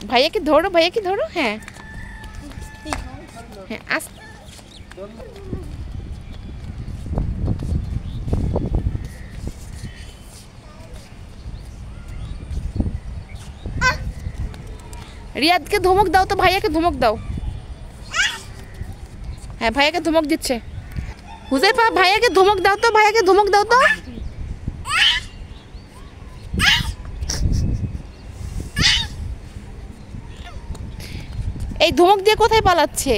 ভাইয়াকে ধরো, ভাইয়াকে ধরো। হ্যাঁ হ্যাঁ আস্তে। রিয়াদকে ধমক দাও তো, ভাইয়াকে ধমক দাও। হ্যাঁ ভাইয়াকে ধমক দিচ্ছে। হুজাইফা ভাইয়াকে ধমক দাও তো, ভাইয়াকে ধমক দাও তো। এই ধমক দিয়ে কোথায় পালাচ্ছে?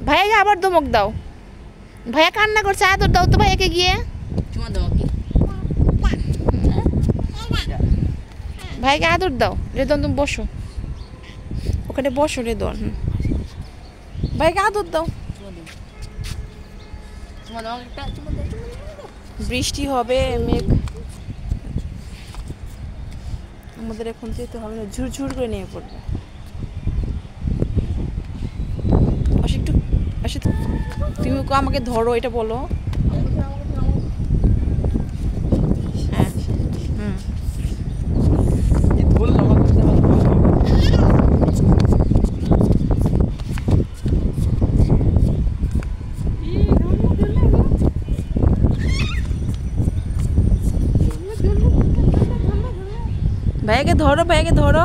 ভাইয়াকে আবার ধমক দাও। ভাইয়া কান্না করছে, আদর দাও তো ভাইয়াকে গিয়ে। ভাইকে আদর দাও। রেদন তুমি বসো, ওখানে বসো রেদন। ভাইকে আদর দাও। বৃষ্টি হবে, মেঘ আমাদের এখন যেতে হবে না, ঝুরঝুর করে নিয়ে পড়বে। একটু তুমি আমাকে ধরো, এটা বলো। হ্যাঁ হুম। ভাইয়াকে ধরো, ভাইয়াকে ধরো।